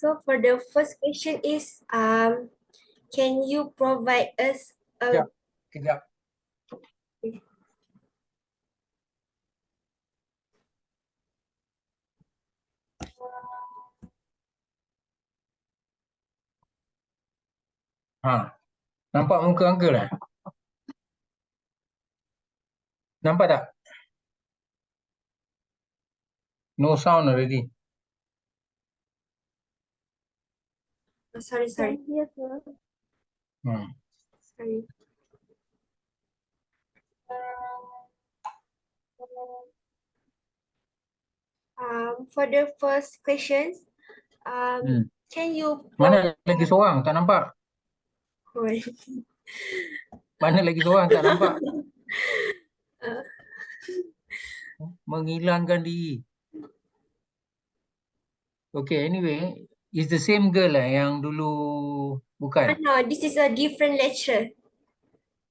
So for the first question is, can you provide us a Kejap. Nampak muka uncle lah? Nampak tak? No sound already. sorry. Yes, sir. Sorry. For the first questions, can you Mana lagi seorang? Tak nampak? Mana lagi seorang? Tak nampak? Menghilangkan diri. Okay, anyway, it's the same girl lah yang dulu bukan? No, this is a different lecture.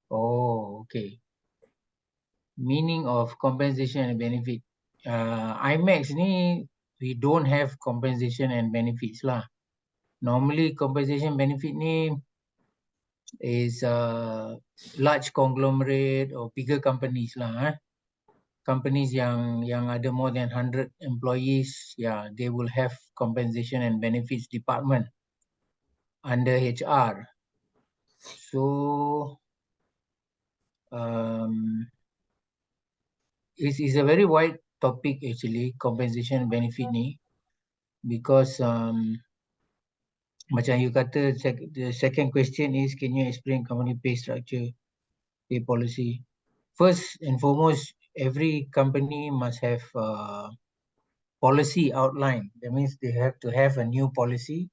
Oh, okay. Meaning of compensation and benefit. IMAX ni, we don't have compensation and benefits lah. Normally, compensation benefit ni is large conglomerate or bigger companies lah. Companies yang ada more than 100 employees, they will have compensation and benefits department under HR. So it's a very wide topic actually, compensation and benefit ni, because macam you kata, the second question is, can you explain company pay structure, pay policy? First and foremost, every company must have policy outline. That means they have to have a new policy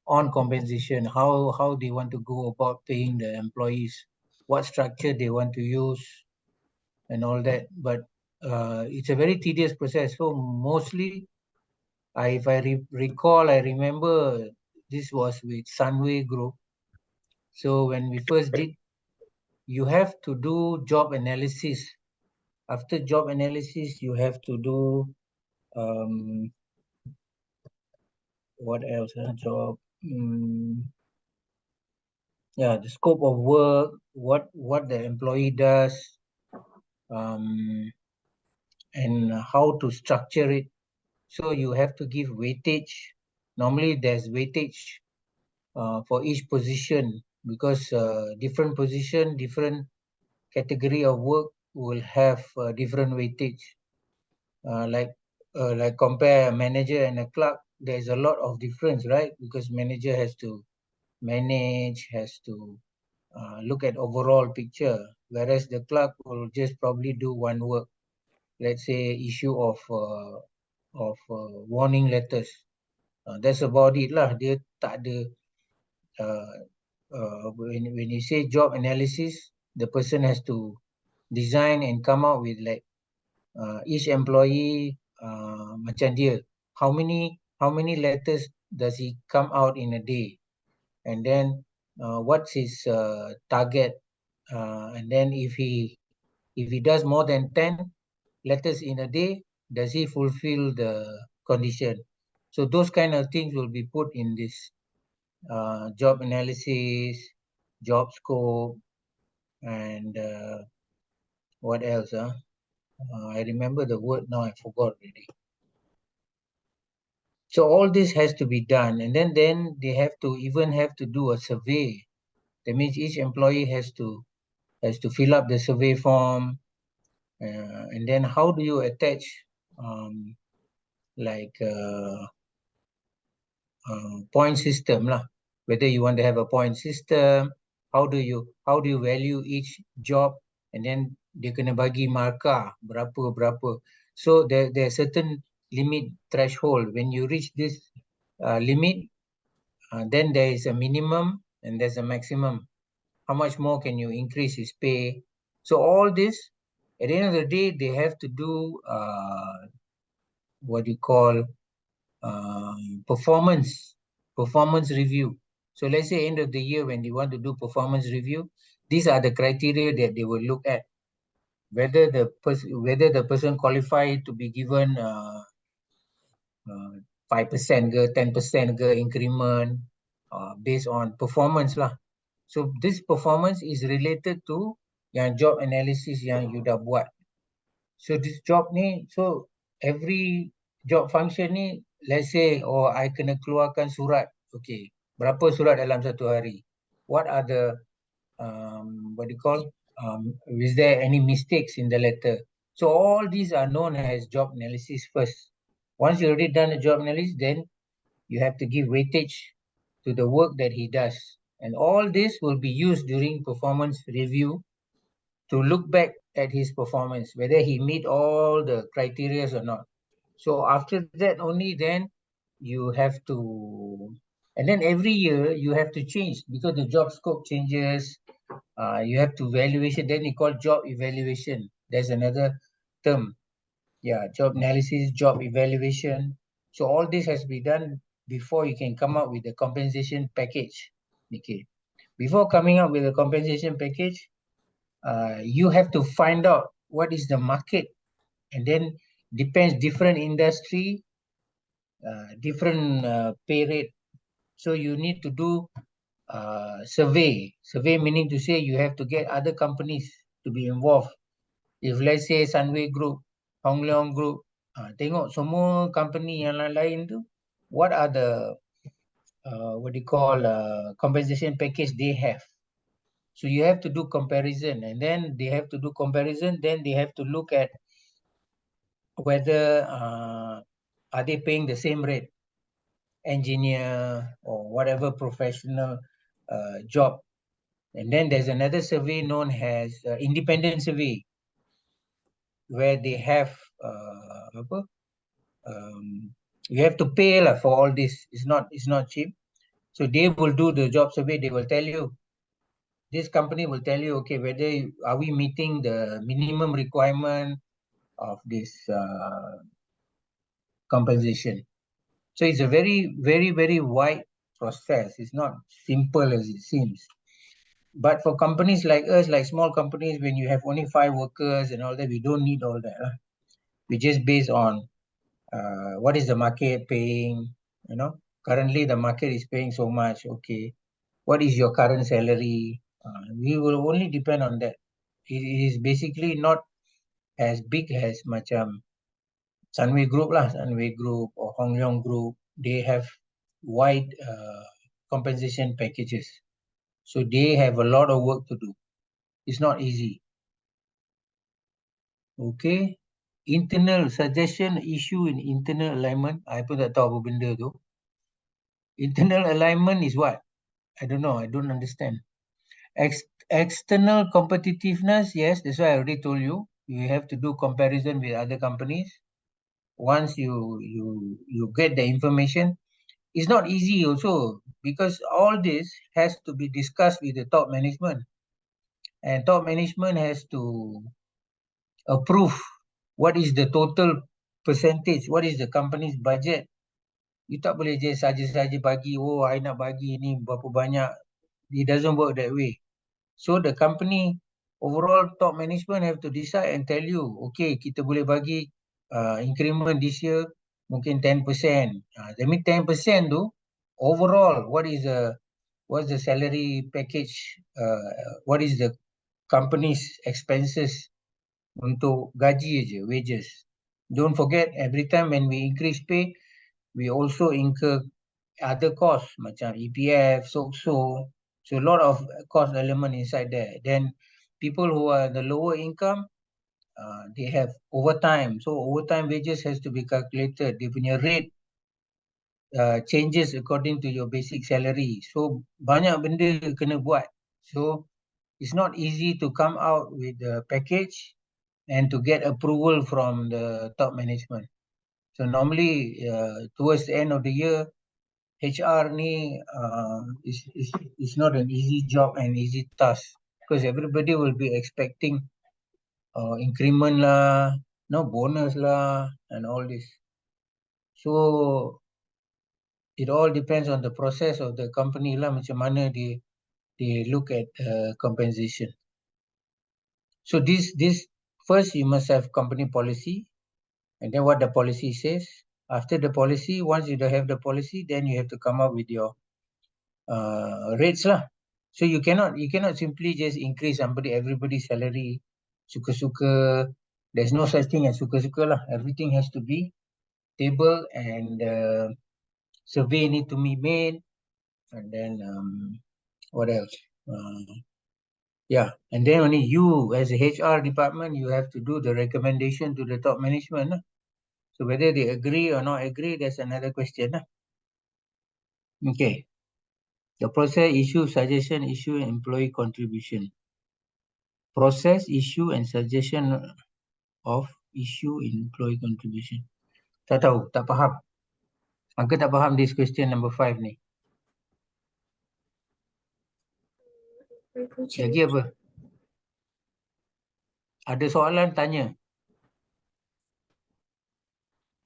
on compensation, how they want to go about paying the employees, what structure they want to use, and all that. But it's a very tedious process. So mostly, if I recall, I remember this was with Sunway Group. So when we first did, you have to do job analysis. After job analysis, you have to do what else? Job. The scope of work, what the employee does, and how to structure it. So you have to give weightage. Normally there's weightage for each position, because different position, different category of work will have different weightage. Like compare a manager and a clerk, there's a lot of difference, right? Because manager has to manage, has to look at overall picture, whereas the clerk will just probably do one work. Let's say issue of warning letters. That's about it lah. Dia tak ada when you say job analysis, the person has to design and come out with like each employee macam dia, how many letters does he come out in a day, and then what's his target, and then if he does more than 10 letters in a day, does he fulfill the condition? So those kind of things will be put in this job analysis, job scope, and what else? I remember the word now, I forgot already. So all this has to be done, and then they have to do a survey. That means each employee has to fill up the survey form, and then how do you attach like point system lah? Whether you want to have a point system, how do you value each job, and then dia kena bagi markah berapa. So there are certain limit threshold. When you reach this limit, then there is a minimum and there's a maximum. How much more can you increase his pay? So all this, at the end of the day, they have to do what you call performance review. So let's say end of the year, when they want to do performance review, these are the criteria that they will look at. Whether the person qualified to be given 5% ke, 10% ke increment based on performance lah. So this performance is related to yang job analysis yang you dah buat. So this job ni, so every job function ni, let's say, I kena keluarkan surat. Okay, berapa surat dalam satu hari? What are the, what do you call, is there any mistakes in the letter? So all these are known as job analysis first. Once you already done the job analysis, then you have to give weightage to the work that he does. And all this will be used during performance review to look back at his performance, whether he meet all the criteria or not. So after that only then you have to, and then every year you have to change because the job scope changes. You have to evaluation, then you call job evaluation. There's another term. Yeah, job analysis, job evaluation. So all this has to be done before you can come up with a compensation package. Okay. Before coming up with a compensation package, you have to find out what is the market, and then depends different industry, different pay rate. So you need to do survey. Survey meaning to say you have to get other companies to be involved. If let's say Sunway Group, Hong Leong Group, tengok semua company yang lain tu, what are the what do you call compensation package they have. So you have to do comparison, and then they have to do comparison. Then they have to look at whether are they paying the same rate, engineer or whatever professional job. And then there's another survey known as independent survey, where they have you have to pay lah for all this. It's not cheap. So they will do the job survey. They will tell you, this company will tell you, okay, whether are we meeting the minimum requirement of this compensation. So it's a very, very, very wide process. It's not simple as it seems. But for companies like us, like small companies, when you have only 5 workers and all that, we don't need all that. We just based on what is the market paying, you know. Currently, the market is paying so much. Okay, what is your current salary? We will only depend on that. It is basically not as big as macam Sunway Group lah, Sunway Group or Hong Leong Group. They have wide compensation packages. So they have a lot of work to do. It's not easy. Okay. Internal suggestion issue in internal alignment. I pun tak tahu apa benda tu. Internal alignment is what? I don't know. I don't understand. External competitiveness. Yes, that's why I already told you. You have to do comparison with other companies. Once you get the information, it's not easy also, because all this has to be discussed with the top management, and top management has to approve what is the total percentage, what is the company's budget. You tak boleh je saja-saja bagi, oh I nak bagi ni berapa banyak. It doesn't work that way. So the company overall top management have to decide and tell you, okay, kita boleh bagi increment this year mungkin 10%. That means 10% tu overall, what's the salary package, what is the company's expenses untuk gaji je, wages. Don't forget, every time when we increase pay, we also incur other costs macam EPF, SOCSO. So a lot of cost element inside there. Then people who are the lower income, they have overtime. So overtime wages has to be calculated. Dia punya rate changes according to your basic salary. So banyak benda kena buat. So it's not easy to come out with the package and to get approval from the top management. So normally towards the end of the year, HR ni is not an easy job and easy task, because everybody will be expecting increment lah, no bonus lah, and all this. So it all depends on the process of the company lah, macam mana they look at compensation. So this first you must have company policy, and then what the policy says. After the policy, once you have the policy, then you have to come up with your rates lah. So you cannot simply just increase everybody's salary suka-suka. There's no such thing as suka-suka lah. Everything has to be stable, and survey need to be made, and then what else? Yeah, and then only you as a HR department, you have to do the recommendation to the top management lah. So whether they agree or not agree, that's another question lah. Okay. The process, issue, suggestion, issue, and employee contribution. Process, issue, and suggestion of issue in employee contribution. Tak tahu, tak faham. Angka tak faham this question number 5 ni. Lagi apa? Ada soalan, tanya.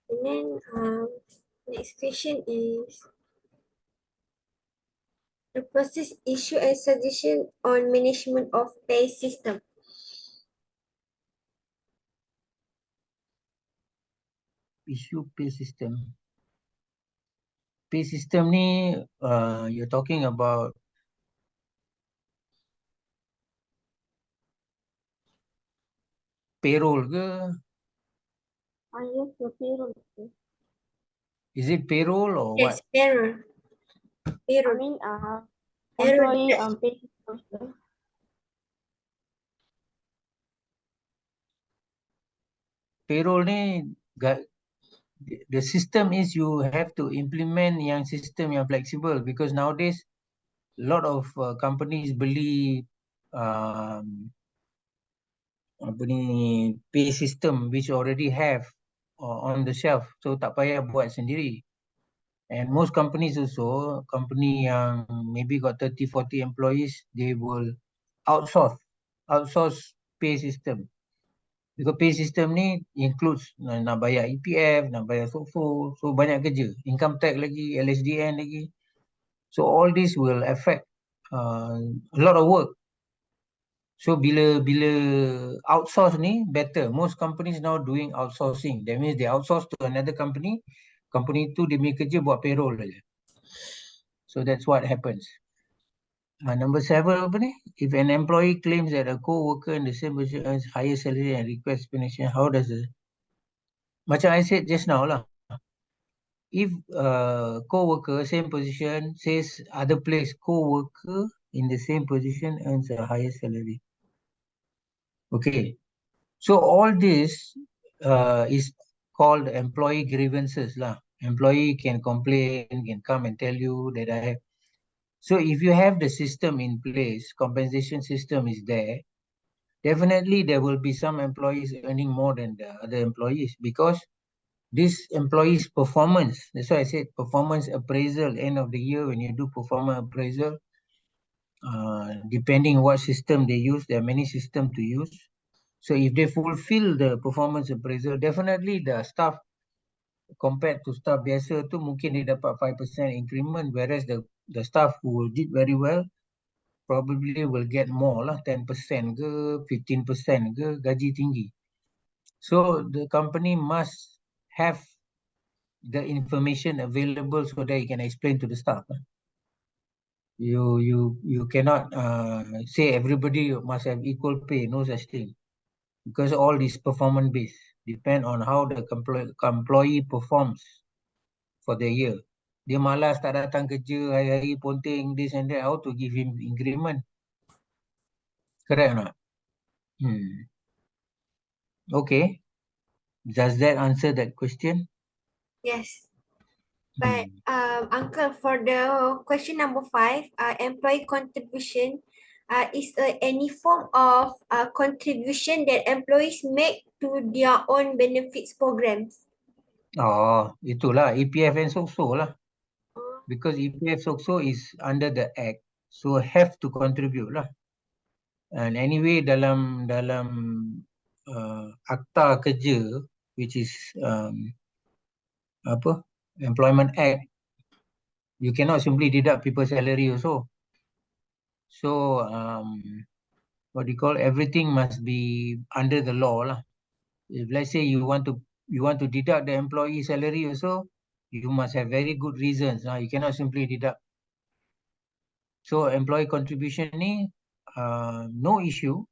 And then next question is the process, issue, and suggestion on management of pay system. Issue pay system. Pay system ni, you're talking about payroll ke? Yes, the payroll. Is it payroll or Yes, what? payroll. I Payroll. mean, Payroll. employee pay system. Payroll ni, the system is you have to implement yang system yang flexible, because nowadays a lot of companies beli apa ni, pay system which already have on the shelf, so tak payah buat sendiri. And most companies also, company yang maybe got 30-40 employees, they will outsource pay system. Because pay system ni includes nak bayar EPF, nak bayar SOFO, so banyak kerja. Income tax lagi, LSDN lagi. So all this will affect a lot of work. So bila outsource ni better. Most companies now doing outsourcing. That means they outsource to another company. Company tu dia punya kerja buat payroll saja. So that's what happens. Number 7 apa ni? If an employee claims that a co-worker in the same position earns higher salary and requests explanation, how does it? Macam I said just now lah. If co-worker same position says other place co-worker in the same position earns a higher salary. Okay. So all this is called employee grievances lah. Employee can complain, can come and tell you that I have. So if you have the system in place, compensation system is there, definitely there will be some employees earning more than the other employees, because this employee's performance, that's why I said performance appraisal, end of the year when you do performance appraisal, depending what system they use, there are many systems to use. So if they fulfill the performance appraisal, definitely the staff compared to staff biasa tu mungkin dia dapat 5% increment, whereas the staff who did very well probably will get more lah, 10% ke 15% ke, gaji tinggi. So the company must have the information available so that you can explain to the staff. You cannot say everybody must have equal pay, no such thing. Because all is performance based, depend on how the employee performs for the year. Dia malas tak datang kerja, hari-hari ponting, this and that, how to give him increment? Correct or not? Okay. Does that answer that question? Yes. But Uncle, for the question number 5, employee contribution is any form of contribution that employees make to their own benefits programs. Oh, itulah EPF and SOCSO lah. Because EPF SOCSO is under the Act, so have to contribute lah. And anyway, dalam Akta Kerja, which is Employment Act, you cannot simply deduct people's salary also. So what do you call, everything must be under the law lah. If let's say you want to you want to deduct the employee salary also, you must have very good reasons. You cannot simply deduct. So employee contribution ni no issue.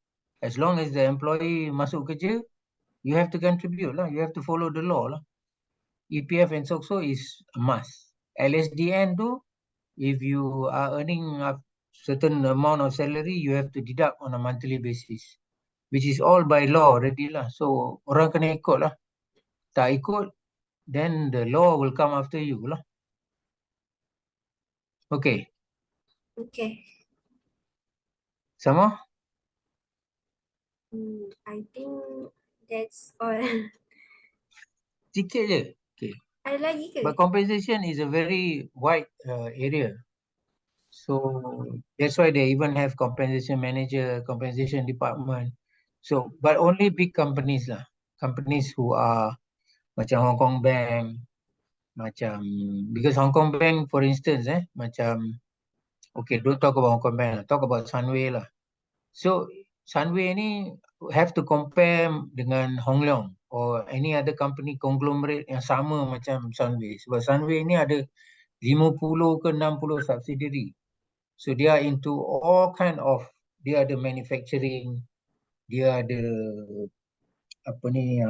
As long as the employee masuk kerja, you have to contribute lah. You have to follow the law lah. EPF and SOCSO is a must. LSDN tu, if you are earning a certain amount of salary, you have to deduct on a monthly basis, which is all by law already lah. So orang kena ikut lah. Tak ikut, then the law will come after you lah. Okay, Okay. sama? I think that's all. Sikit je. Okay. Ada lagi ke? But compensation is a very wide area. So that's why they even have compensation manager, compensation department. So, but only big companies lah. Companies who are macam Hong Kong Bank, macam, because Hong Kong Bank, for instance, macam, okay, don't talk about Hong Kong Bank lah, talk about Sunway lah. So, Sunway ni have to compare dengan Hong Leong or any other company conglomerate yang sama macam Sunway. Sebab Sunway ni ada 50 ke 60 subsidiary. So they are into all kind of, dia ada manufacturing, dia ada apa ni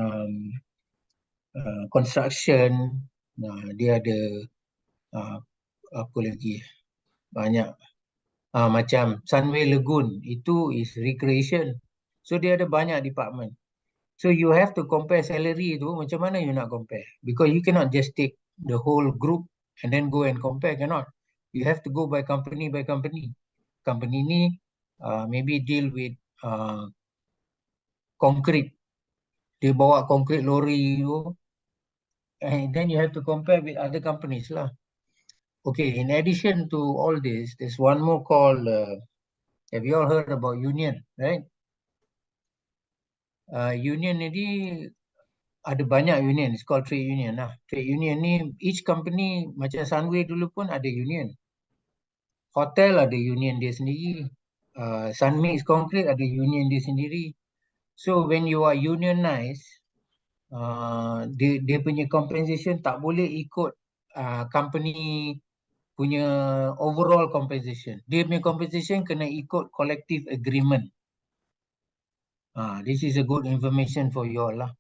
construction, dia ada apa lagi banyak macam Sunway Lagoon itu is recreation. So dia ada banyak department. So you have to compare salary tu, macam mana you nak compare? Because you cannot just take the whole group and then go and compare, cannot. You have to go by company by company. Company ni maybe deal with concrete. Dia bawa concrete lorry tu. And then you have to compare with other companies lah. Okay, in addition to all this, there's one more called, have you all heard about union, right? Union ni ada banyak union, it's called trade union lah. Trade union ni, each company macam Sunway dulu pun ada union. Hotel ada union dia sendiri. Sunmix Concrete ada union dia sendiri. So when you are unionized, dia punya compensation tak boleh ikut company punya overall compensation. Dia punya compensation kena ikut collective agreement. This is a good information for you all lah.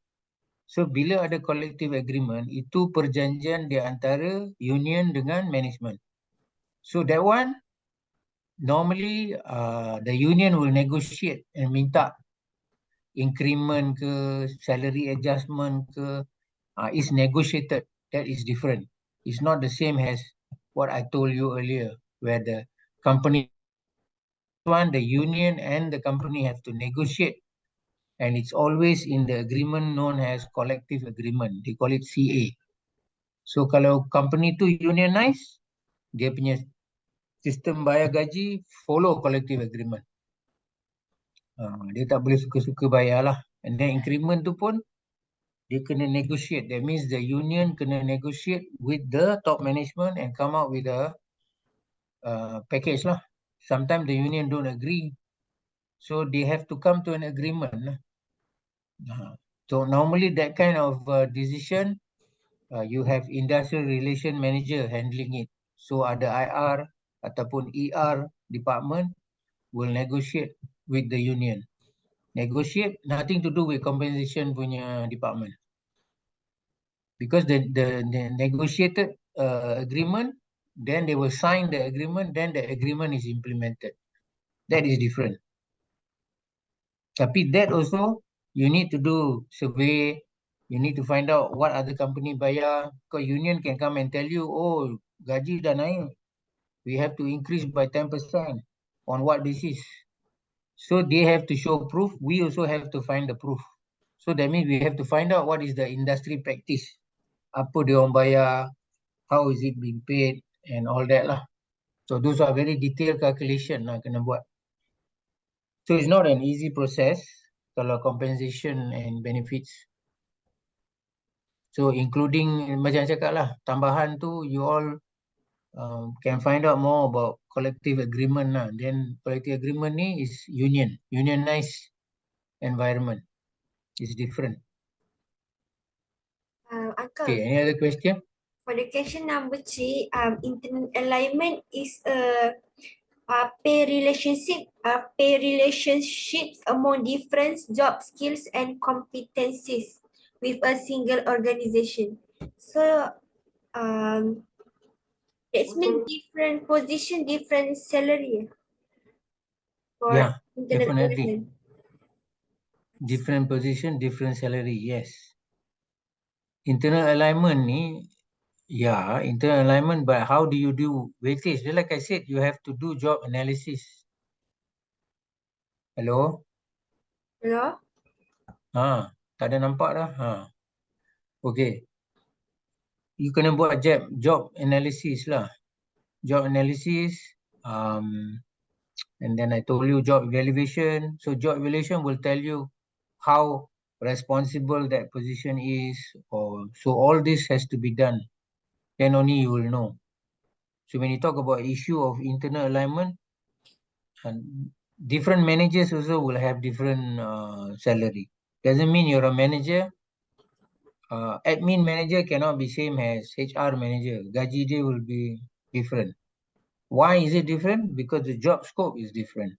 So bila ada collective agreement, itu perjanjian di antara union dengan management. So that one, normally the union will negotiate and minta increment ke, salary adjustment ke, is negotiated. That is different. It's not the same as what I told you earlier, where the company, the union and the company have to negotiate. And it's always in the agreement known as collective agreement. They call it CA. So kalau company tu unionize, dia punya sistem bayar gaji follow collective agreement. Dia tak boleh suka-suka bayar lah. And then increment tu pun dia kena negotiate. That means the union kena negotiate with the top management and come out with a package lah. Sometimes the union don't agree. So they have to come to an agreement lah. So normally that kind of decision, you have industrial relation manager handling it. So ada IR ataupun ER department will negotiate with the union. Negotiate nothing to do with compensation punya department. Because the negotiated agreement, then they will sign the agreement, then the agreement is implemented. That is different. Tapi that also, you need to do survey, you need to find out what other company bayar. Because union can come and tell you, oh, gaji dah naik, we have to increase by 10%. On what basis? So they have to show proof, we also have to find the proof. So that means we have to find out what is the industry practice. Apa dia orang bayar, how is it being paid, and all that lah. So those are very detailed calculation lah kena buat. So it's not an easy process kalau compensation and benefits. So including macam cakap lah, tambahan tu you all can find out more about collective agreement lah. Then collective agreement ni is unionized environment. It's different. Uncle, Okay, any other question? for the question number 3, internal alignment is a pay relationships among different job skills and competencies with a single organization. So that's mean different position, different salary for Yeah, internal definitely. alignment. Different position, different salary, yes. Internal alignment ni, yeah, internal alignment, but how do you do weightage? Like I said, you have to do job analysis. Hello? Hello? Tak ada nampak dah. Okay. You kena buat job analysis lah. Job analysis, and then I told you job evaluation. So job evaluation will tell you how responsible that position is. So all this has to be done. Then only you will know. So when you talk about issue of internal alignment, and different managers also will have different salary. Doesn't mean you're a manager. Admin manager cannot be same as HR manager. Gaji dia will be different. Why is it different? Because the job scope is different.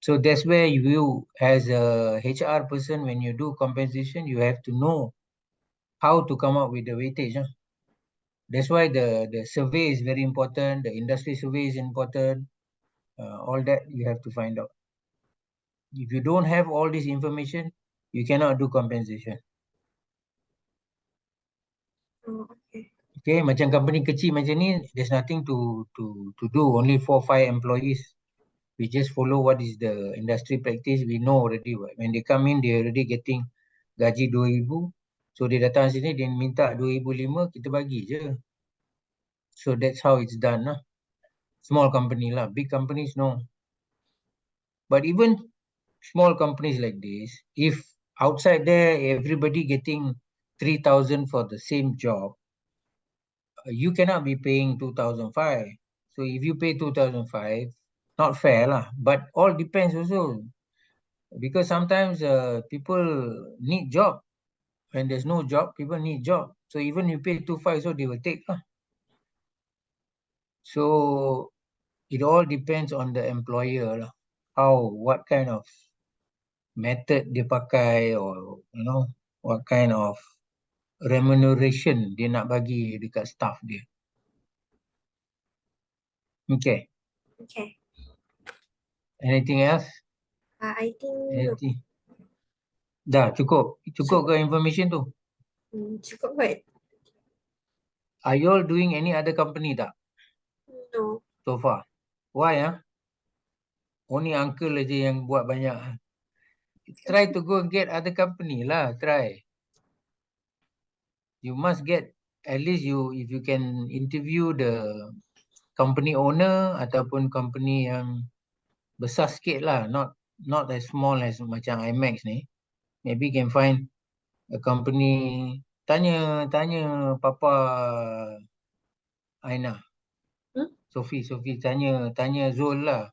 So that's where you, as a HR person, when you do compensation, you have to know how to come up with the weightage. That's why the survey is very important. The industry survey is important. All that you have to find out. If you don't have all this information, you cannot do compensation. Oh, okay. Okay, macam company kecil macam ni, there's nothing to do. Only 4-5 employees. We just follow what is the industry practice. We know already. When they come in, they already getting gaji 2,000. So dia datang sini, dia minta 2,500, kita bagi je. So that's how it's done. Small company lah. Big companies, no. But even small companies like this, if outside there, everybody getting 3,000 for the same job, you cannot be paying 2,500. So if you pay 2,500, not fair lah. But all depends also. Because sometimes people need job. When there's no job, people need job. So even you pay 2,500, so they will take lah. So it all depends on the employer lah. What kind of method dia pakai, or what kind of remuneration dia nak bagi dekat staff dia. Okay. Okay. Anything else? I think Anything? Dah cukup ke information tu? cukup kot. Are you all doing any other company tak No. so far? Why? Only uncle aja yang buat banyak. Try to go and get other company lah. Try. You must get, at least if you can interview the company owner ataupun company yang besar sikit lah. Not as small as macam IMAX ni. Maybe can find a company. Tanya Papa Aina. Sophie, tanya Zul lah.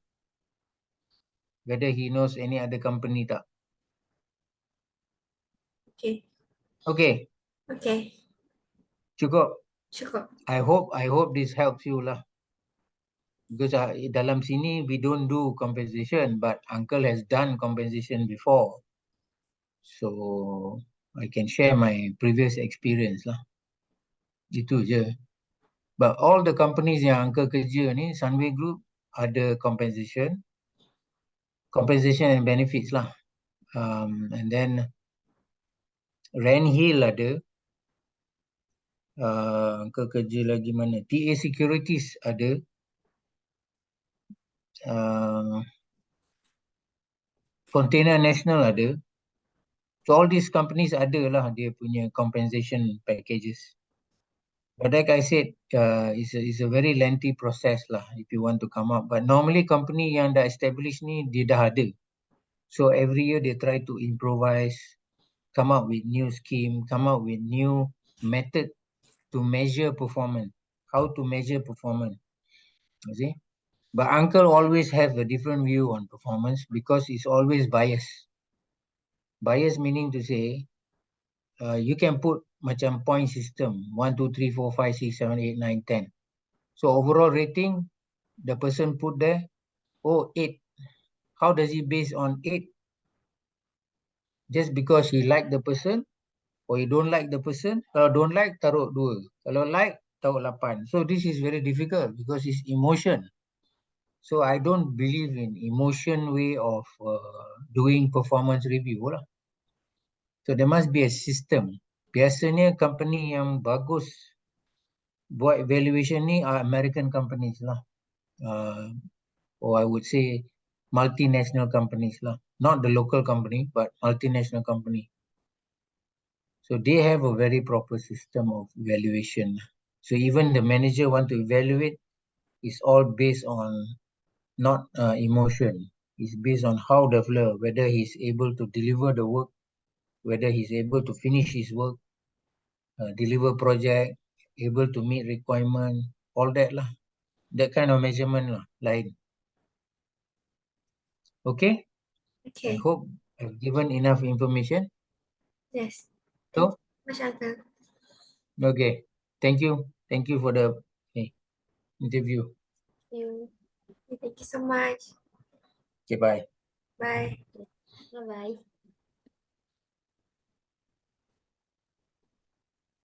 Whether he knows any other company tak. Okay. Okay. Okay. Cukup. I hope this helps you lah. Because dalam sini we don't do compensation, but uncle has done compensation before. So I can share my previous experience lah. Itu je. But all the companies yang uncle kerja ni, Sunway Group ada compensation and benefits lah. And then Rand-Hill ada. Uncle kerja lagi mana? TA Securities ada. Container National ada. So all these companies ada lah dia punya compensation packages. But like I said, it's a very lengthy process lah if you want to come up. But normally company yang dah establish ni, dia dah ada. So every year they try to improvise, come up with new scheme, come up with new method to measure performance. How to measure performance. You see? But uncle always have a different view on performance because it's always biased. Bias meaning to say, you can put macam point system 1, 2, 3, 4, 5, 6, 7, 8, 9, 10. So overall rating, the person put there, oh, 8. How does he base on 8? Just because he like the person or he don't like the person? Kalau don't like, taruh 2. Kalau like, taruh 8. So this is very difficult because it's emotion. So I don't believe in emotion way of doing performance review lah. So there must be a system. Biasanya company yang bagus buat evaluation ni are American companies lah. Or I would say multinational companies lah. Not the local company, but multinational company. So they have a very proper system of evaluation. So even the manager want to evaluate, it's all based on not emotion. It's based on how the developer, whether he's able to deliver the work, whether he's able to finish his work, deliver project, able to meet requirement, all that lah. That kind of measurement lah, lain. Okay? I Okay. hope I've given enough information. Yes. So, Thank you so much, Uncle. okay. Thank you. Thank you for the interview. Thank you so much. Okay, bye. Bye. Bye bye.